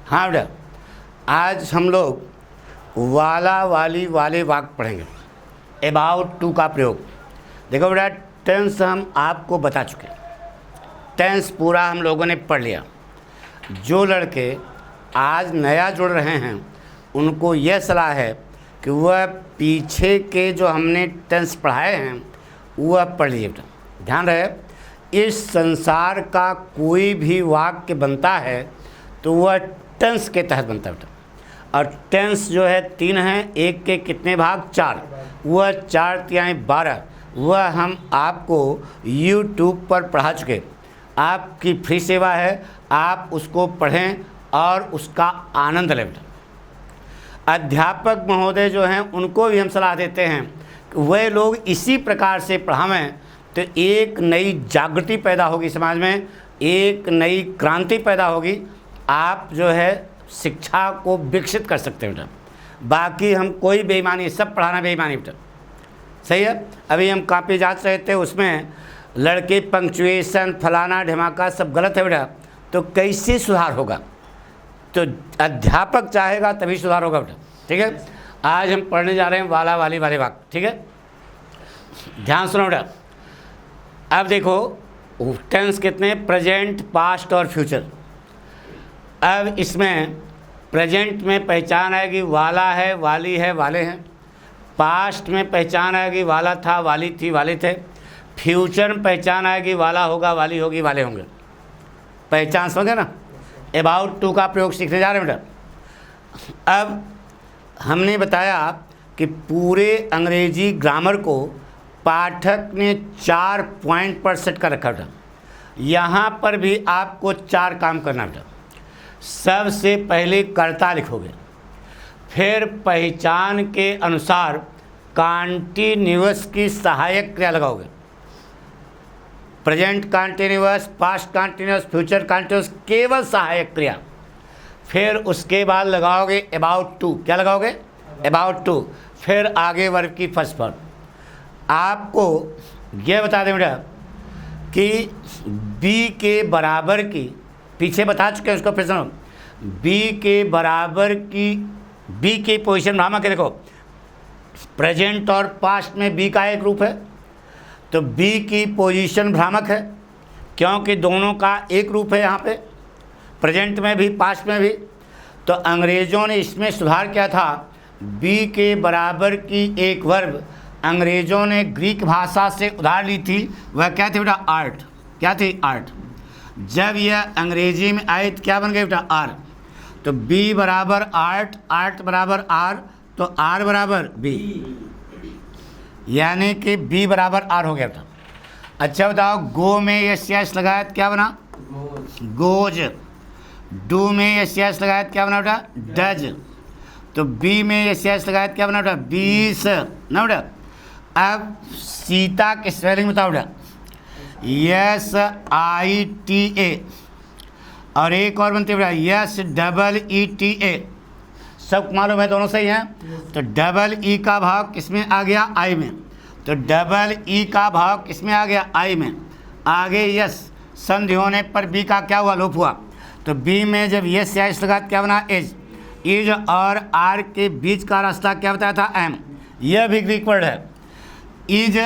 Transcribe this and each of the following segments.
हाँ बेटा, आज हम लोग वाला वाली वाले वाक्य पढ़ेंगे, अबाउट टू का प्रयोग। देखो बेटा, टेंस हम आपको बता चुके, टेंस पूरा हम लोगों ने पढ़ लिया। जो लड़के आज नया जुड़ रहे हैं उनको यह सलाह है कि वह पीछे के जो हमने टेंस पढ़ाए हैं वह पढ़ लीजिए बेटा। ध्यान रहे, इस संसार का कोई भी वाक्य बनता है तो वह टेंस के तहत बनता है बेटा। और टेंस जो है 3 हैं, एक के कितने भाग? 4। वह 4 तिहाई 12 वह हम आपको YouTube पर पढ़ा चुके। आपकी फ्री सेवा है, आप उसको पढ़ें और उसका आनंद लें बेटा। अध्यापक महोदय जो हैं उनको भी हम सलाह देते हैं कि वे लोग इसी प्रकार से पढ़ावें तो एक नई जागृति पैदा होगी समाज में, एक नई क्रांति पैदा होगी। आप जो है शिक्षा को विकसित कर सकते हैं बेटा। बाकी हम कोई बेईमानी, सब पढ़ाना बेईमानी बेटा, सही है। अभी हम कॉपी जांच रहे थे, उसमें लड़के पंक्चुएशन फलाना ढिमाका सब गलत है बेटा। तो कैसे सुधार होगा? तो अध्यापक चाहेगा तभी सुधार होगा बेटा, ठीक है। आज हम पढ़ने जा रहे हैं वाला वाली वाले वाक्य, ठीक है। ध्यान सुनो बेटा। अब देखो टेंस कितने? प्रेजेंट, पास्ट और फ्यूचर। अब इसमें प्रेजेंट में पहचान आएगी वाला है, वाली है, वाले हैं। पास्ट में पहचान आएगी वाला था, वाली थी, वाले थे। फ्यूचर में पहचान आएगी वाला होगा, वाली होगी, वाले होंगे। पहचान समझे ना। अबाउट टू का प्रयोग सीखने जा रहे हैं बेटा। अब हमने बताया कि पूरे अंग्रेजी ग्रामर को पाठक ने 4 पॉइंट पर सेट कर रखा बेटा। यहाँ पर भी आपको 4 काम करना बेटा। सबसे पहले कर्ता लिखोगे, फिर पहचान के अनुसार कॉन्टिन्यूअस की सहायक क्रिया लगाओगे। Present continuous, past continuous, future continuous, केवल सहायक क्रिया। फिर उसके बाद लगाओगे अबाउट टू। क्या लगाओगे? About to. फिर आगे वर्ब की फर्स्ट फॉर्म। आपको यह बता दें बेटा कि बी के बराबर की, पीछे बता चुके हैं उसको, फिर सुनो। बी के बराबर की, बी की पोजीशन भ्रामक है। देखो प्रेजेंट और पास्ट में बी का एक रूप है, तो बी की पोजीशन भ्रामक है क्योंकि दोनों का एक रूप है। यहाँ पे प्रेजेंट में भी पास्ट में भी। तो अंग्रेज़ों ने इसमें सुधार किया था। बी के बराबर की एक वर्ब अंग्रेज़ों ने ग्रीक भाषा से उधार ली थी। वह क्या थी बेटा? आर्ट। क्या थी? आर्ट। जब यह अंग्रेजी में आई तो क्या बन गई बेटा? आर। तो बी बराबर आर्ट, आर्ट बराबर आर, तो आर बराबर बी, यानी कि बी बराबर आर हो गया था। अच्छा बताओ, गो में यस यस लगाया तो क्या बना? गोज। डू में यस यस लगाया तो क्या बना बेटा? डज। तो बी में यस यस लगाया तो क्या बना बेटा? 20 ना बेटा। अब सीता की स्पेलिंग बताओ बेटा। SITA। और एक और बनती है बेटा SEETA। सब मालूम है, दोनों सही हैं। तो डबल ई का भाव किसमें आ गया? आई में। तो डबल ई का भाव किसमें आ गया? आई में। आगे यस, संधि होने पर बी का क्या हुआ? लोप हुआ। तो बी में जब यस या इस लगा क्या बना? एज। इज और आर के बीच का रास्ता क्या बताया था? एम। यह भी ग्रीक वर्ड है। इज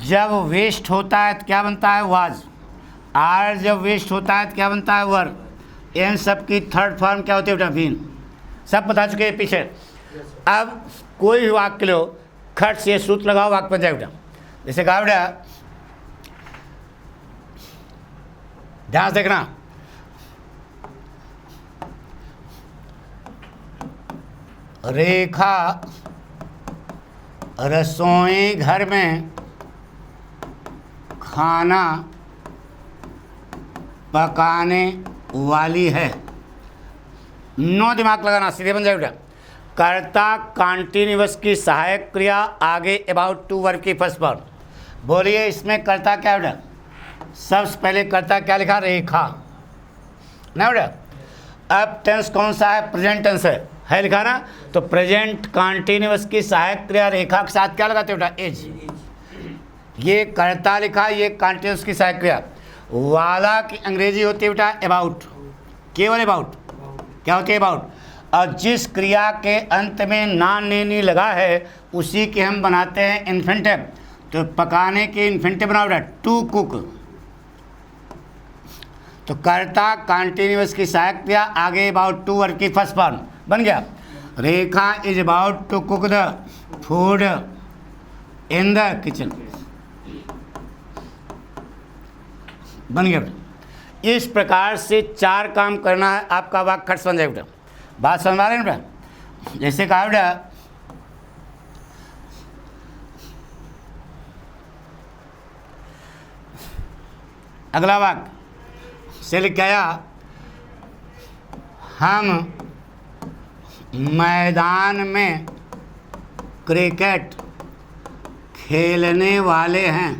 जब वेस्ट होता है तो क्या बनता है? वाज। आर जब वेस्ट होता है तो क्या बनता है? वर। इन सब की थर्ड फॉर्म क्या होती है बेटा? बीन। सब बता चुके हैं पीछे। अब कोई भी वाक्य लो, खट से सूत्र लगाओ, वाक्य बन जाए बेटा। जैसे कहा बेटा, ध्यान से देखना। रेखा रसोई घर में खाना पकाने वाली है। नो दिमाग लगाना, सीधे बन जाए बेटा। कर्ता कॉन्टिन्यूअस की सहायक क्रिया, आगे अबाउट टू वर्ब की फर्स्ट फॉर्म। बोलिए इसमें कर्ता क्या है बेटा? सबसे पहले कर्ता क्या लिखा? रेखा ना बेटा। अब टेंस कौन सा है? प्रेजेंट टेंस है लिखा ना। तो प्रेजेंट कॉन्टिन्यूअस की सहायक क्रिया रेखा के साथ क्या लगाते बेटा? एज। ये कर्ता लिखा, ये कॉन्टिन्यूअस की सहायक क्रिया। वाला की अंग्रेजी होती है बेटा अबाउट, केवल अबाउट। क्या होती है अबाउट। और जिस क्रिया के अंत में ना ने नी लगा है उसी के हम बनाते हैं इन्फिनिटिव। तो पकाने के इन्फिनिटिव बना रहा है टू कुक। तो कर्ता कंटिन्यूअस की सहायक क्रिया, आगे अबाउट टू वर्क की फर्स्ट फॉर्म बन गया। Rekha is about to cook the food in the kitchen बन गया। इस प्रकार से 4 काम करना है, आपका वाक्य खट बन जाएगा। बात समझ आ रही है बेटा। जैसे कहा बेटा अगला वाक्य से लिख आया, हम मैदान में क्रिकेट खेलने वाले हैं।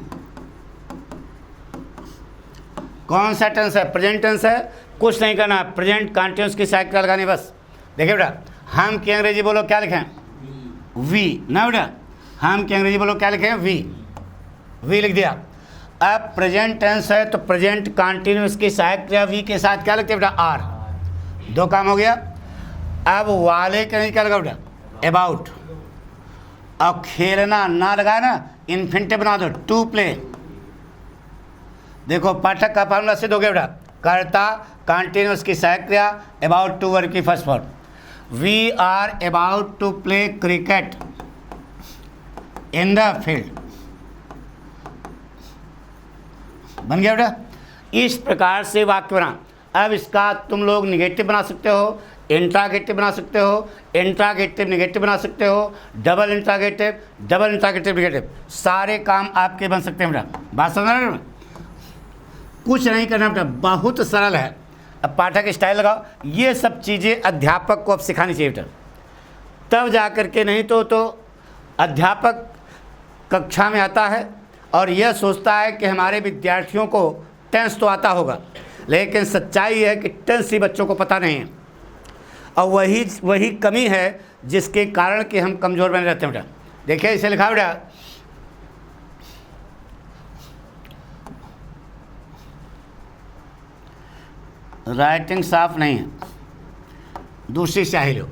कौन सा टेंस है? प्रेजेंट टेंस है, कुछ नहीं करना, प्रेजेंट कंटिन्यूअस की सहायक क्रिया लगानी बस। देखिए बेटा, हम की अंग्रेजी बोलो क्या लिखें? वी ना बेटा, हम की अंग्रेजी बोलो क्या लिखें? वी। वी लिख दिया। अब प्रेजेंट टेंस है तो प्रेजेंट कंटिन्यूअस की सहायक क्रिया वी के साथ क्या लिखते हैं बेटा? आर। 2 काम हो गया। अब वाले के नहीं क्या लगा बेटा? अबाउट। अब खेलना ना लगाया ना, इन्फिनिटिव बना दो टू प्ले। देखो पाठक का फॉर्मूला सिद्ध हो गया बेटा। कर्ता कंटिन्यूअस की सहायक क्रिया, अबाउट टू वर्क की first form. We are about to play cricket in the field बन गया बेटा। इस प्रकार से वाक्य बना। अब इसका तुम लोग निगेटिव बना सकते हो, इंट्रागेटिव बना सकते हो, इंट्रागेटिव निगेटिव बना सकते हो, डबल इंट्रागेटिव निगेटिव, सारे काम आपके बन सकते हैं बेटा। बात समझ रहे हो? कुछ नहीं करना बेटा, बहुत सरल है। अब पाठक स्टाइल लगाओ। ये सब चीज़ें अध्यापक को अब सिखानी चाहिए बेटा, तब जा कर के, नहीं तो अध्यापक कक्षा में आता है और यह सोचता है कि हमारे विद्यार्थियों को टेंस तो आता होगा, लेकिन सच्चाई है कि टेंस ही बच्चों को पता नहीं है। और वही कमी है जिसके कारण कि हम कमज़ोर बने रहते हैं बेटा। देखिए इसे लिखा बेटा, राइटिंग साफ नहीं है, दूसरी स्याही लो।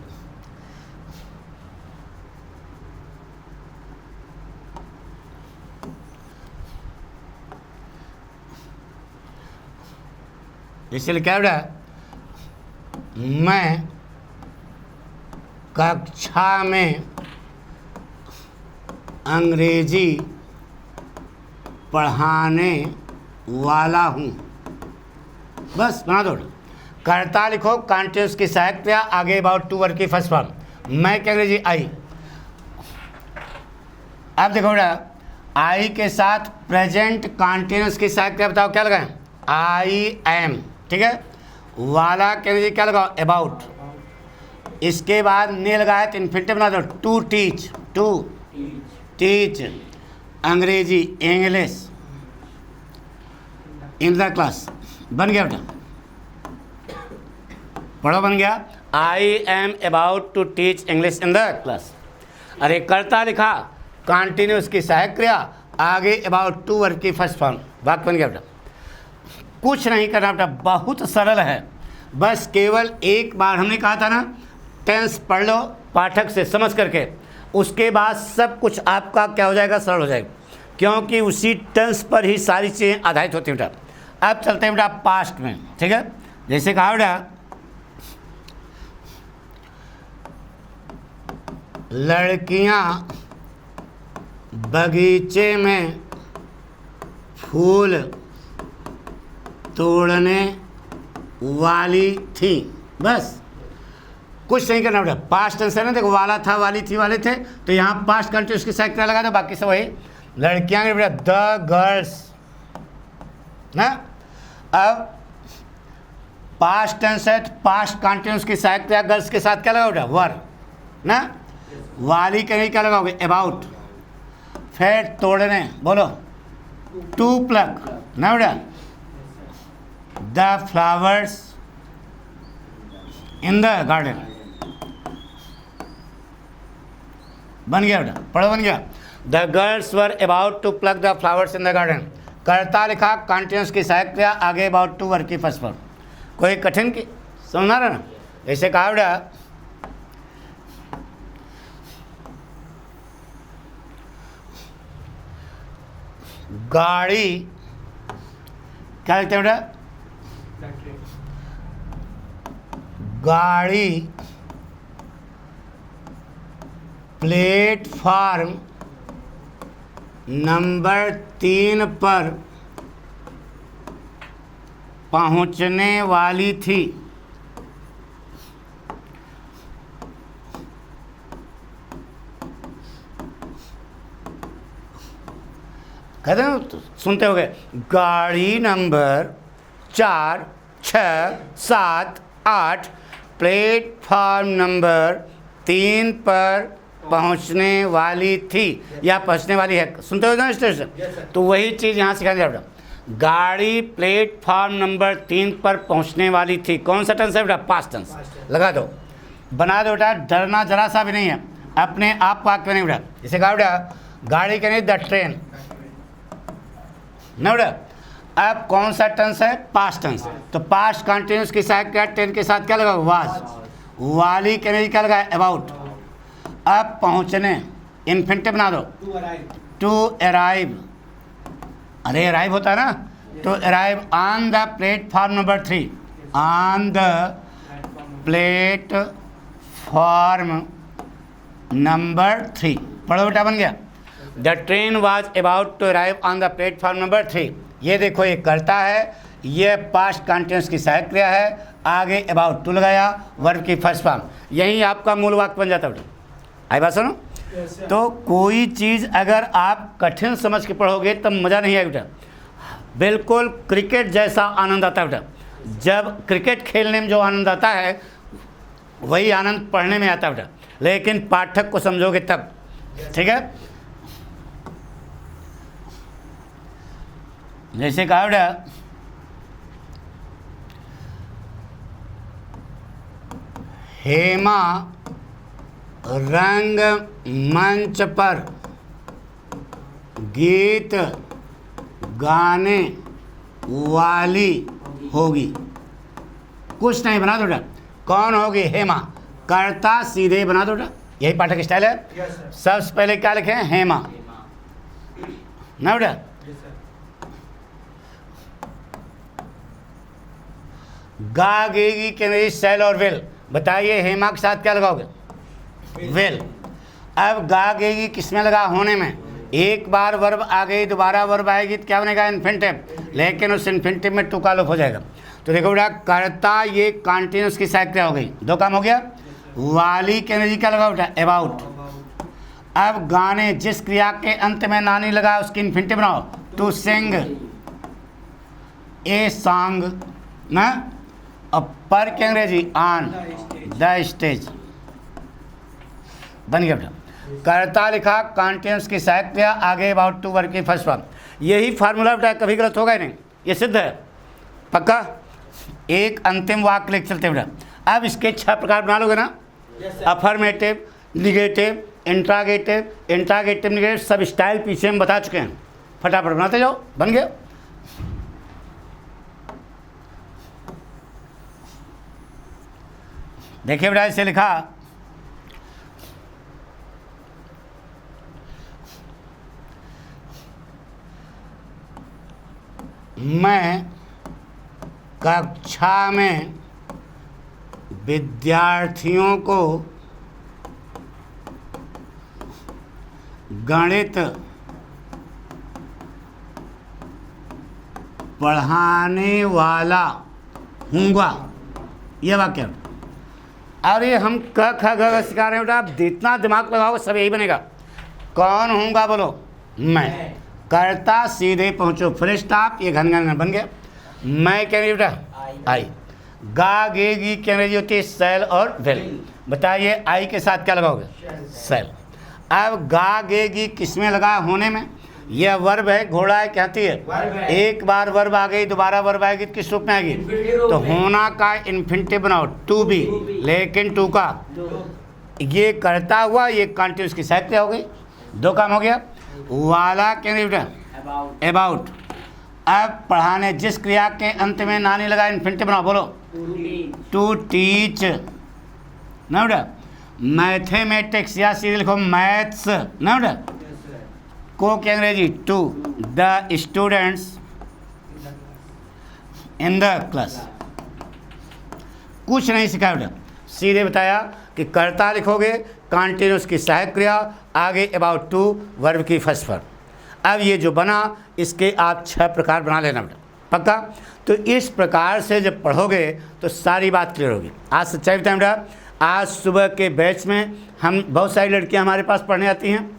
इसलिए क्या बेटा, मैं कक्षा में अंग्रेजी पढ़ाने वाला हूँ। बस बना दो। कर्ता लिखो कंटिन्यूअस की सहायक क्रिया, आगे अबाउट टू वर्क की फर्स्ट फॉर्म। मैं क्या अंग्रेजी आई। अब देखो बेटा, आई के साथ प्रेजेंट कंटिन्यूअस की सहायक क्रिया बताओ क्या लगाएं? I am. ठीक है। वाला के अंग्रेजी क्या लगाओ? अबाउट। इसके बाद ने लगाया तो इन्फिनिटिव बना दो टू टीच। टू टीच अंग्रेजी इंग्लिश इन द क्लास बन गया बेटा। पढ़ो बन गया। I am about to teach English in the class. अरे कर्ता लिखा कंटिन्यूअस की सहायक क्रिया, आगे अबाउट टू वर्क की फर्स्ट फॉर्म, वाक्य बन गया बेटा। कुछ नहीं करना बेटा, बहुत सरल है। बस केवल एक बार हमने कहा था ना, टेंस पढ़ लो पाठक से समझ करके, उसके बाद सब कुछ आपका क्या हो जाएगा? सरल हो जाएगा, क्योंकि उसी टेंस पर ही सारी चीज़ें आधारित होती हैं बेटा। अब चलते हैं बेटा पास्ट में। ठीक है। जैसे कहा बेटा, लड़कियां बगीचे में फूल तोड़ने वाली थी। बस कुछ नहीं करना बेटा, पास्ट टेंस है ना। देखो वाला था, वाली थी, वाले थे, तो यहाँ पास्ट कंटिन्यूअस की सहायक क्रिया लगा दो, बाकी सब वही। लड़कियां के बेटा द गर्ल्स ना। अब पास्ट टेंस है तो पास्ट कंटिन्यूअस की सहायक क्रिया गर्ल्स के साथ क्या लगाओ बेटा? वर ना। वाली के नहीं क्या लगाओगे? अबाउट। फिर तोड़ने बोलो टू प्लक ना बेटा, the flowers in the garden बन गया बेटा। पढ़ो बन गया। The girls were about to pluck the flowers in the garden. कर्ता लिखा कंटिन्यूअस की सहायक क्रिया, आगे अबाउट टू वर्क की फर्स्ट फॉर्म। कोई कठिन की समझना रहा ना? जैसे कहा बेटा गाड़ी, क्या लिखते हैं बेटा? गाड़ी प्लेटफार्म नंबर 3 पर पहुंचने वाली थी। कहते हैं तो सुनते होगे, गाड़ी नंबर 4, 6, 7, 8 प्लेटफार्म नंबर 3 पर पहुंचने वाली थी या पहुंचने वाली है। सुनते हो ना स्टेशन? तो वही चीज़ यहाँ सिखाने जा रहा हूँ। गाड़ी प्लेटफार्म नंबर 3 पर पहुंचने वाली थी। कौन सा टेंस है बेटा? Past tense. लगा दो, बना दो बेटा। डरना जरा सा भी नहीं है, अपने आप वाक्य नहीं बेटा। इसे कहा बेटा गाड़ी के नहीं द ट्रेन ना बेटा। अब कौन सा टेंस है? Past tense. तो पास्ट कंटिन्यूस के साथ क्या, टेन के साथ क्या लगा? वाज। वाली के नहीं क्या लगा? अबाउट। अब पहुंचने इन्फिनिटिव बना दो, टू अराइव। अरे अराइव होता है ना, तो arrive on the platform number 3, on the platform number 3। पढ़ो बेटा, बन गया। The train was about to arrive on the platform number 3। ये देखो, ये करता है, ये पास्ट कंटिन्यूस की सहायक क्रिया है। आगे अबाउट टू लगाया, वर्ब की फर्स्ट फॉर्म। यही आपका मूल वाक्य बन जाता है बेटा। आई बात सुनो? तो कोई चीज़ अगर आप कठिन समझ के पढ़ोगे तब मज़ा नहीं आएगा बेटा। बिल्कुल क्रिकेट जैसा आनंद आता है बेटा। जब क्रिकेट खेलने में जो आनंद आता है वही आनंद पढ़ने में आता है बेटा, लेकिन पाठक को समझोगे तब। ठीक है? जैसे कहा बेटा हेमा रंग मंच पर गीत गाने वाली होगी। कुछ नहीं, बना दो बेटा। कौन होगी? हेमा। कर्ता सीधे बना दो बेटा, यही पाठक स्टाइल है। सबसे पहले क्या लिखे? हेमा ना बेटा। गाएगी के नहीं सेल और विल। बताइए हेमा के साथ क्या लगाओगे? विल। अब गाएगी किसमें लगा? होने में। एक बार वर्ब आ गई, दोबारा वर्ब आएगी तो क्या बनेगा? इन्फिनिटिव। लेकिन उस इन्फिनिटिव में टू का लोप हो जाएगा। तो देखो बेटा, करता ये कंटिन्यूस की सहायक क्रिया हो गई। दो काम हो गया। वाली के नहीं क्या लगाओ बेटा? अबाउट। अब गाने, जिस क्रिया के अंत में नानी लगा उसकी इन्फिनिटिव बनाओ, टू सिंग ए सॉन्ग ना। अब पर के अंग्रेजी ऑन द स्टेज। बन गया बेटा। कर्ता लिखा, कंटिन्यूस की सहायक क्रिया, आगे अबाउट टू वर्ब की फर्स्ट फॉर्म। यही फार्मूला बेटा, कभी गलत होगा ही नहीं, ये सिद्ध है पक्का। एक अंतिम वाक्य लिख चलते बेटा। अब इसके 6 प्रकार बना लोगे ना? Affirmative, negative, interrogative, interrogative negative, सब स्टाइल पीछे हम बता चुके हैं। फटाफट बनाते जाओ। बन गया। देखिए बेटा, इसे लिखा मैं कक्षा में विद्यार्थियों को गणित पढ़ाने वाला हूँगा। ये वाक्य। और ये हम क ख ग सिखा रहे हैं बेटा। आप जितना दिमाग लगाओगे सब यही बनेगा। कौन हूँगा? बोलो मैं। करता सीधे पहुँचो, फुल स्टॉप, ये घन घन बन गया। मैं क्या बेटा? आई। गाएगी क्या अंग्रेजी होती है? सेल और विल। बताइए आई के साथ क्या लगाओगे? सेल। अब गाएगी किसमें लगा? होने में। यह वर्ब है, घोड़ा है, कहती है। एक बार वर्ब आ गई, दोबारा वर्ब आएगी तो किस रूप में आएगी? तो होना का इन्फिनिटिव बनाओ, टू बी। लेकिन टू का ये करता हुआ, ये कंटिन्यूस की सहायक क्रिया हो गई। दो काम हो गया। वाला क्या बेटा? अबाउट। अब पढ़ाने, जिस क्रिया के अंत में नानी लगा इन्फिनिटिव बनाओ, बोलो टू टीच ना बेटा, मैथमेटिक्स या सीधे लिखो मैथ्स, ना बेटा, को की अंग्रेजी to the students in the class. कुछ नहीं सिखाया बेटा, सीधे बताया कि कर्ता लिखोगे, कॉन्टिन्यूस की सहायक क्रिया, आगे अबाउट टू, वर्ब की फर्स्ट फॉर्म। अब ये जो बना इसके आप 6 प्रकार बना लेना बेटा, पक्का। तो इस प्रकार से जब पढ़ोगे तो सारी बात क्लियर होगी। आज सच्चाई बताएं बेटा, आज सुबह के बैच में हम बहुत सारी लड़कियां हमारे पास पढ़ने आती हैं।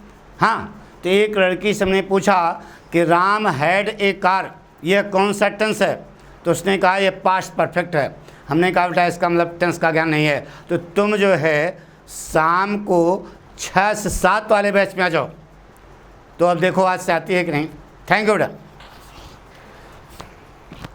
हाँ, तो एक लड़की से हमने पूछा कि राम हैड ए कार, यह कौन सा टेंस है? तो उसने कहा यह पास्ट परफेक्ट है। हमने कहा बेटा इसका मतलब टेंस का ज्ञान नहीं है, तो तुम जो है शाम को 6 से 7 वाले बैच में आ जाओ। तो अब देखो आज से आती है कि नहीं। थैंक यू बेटा।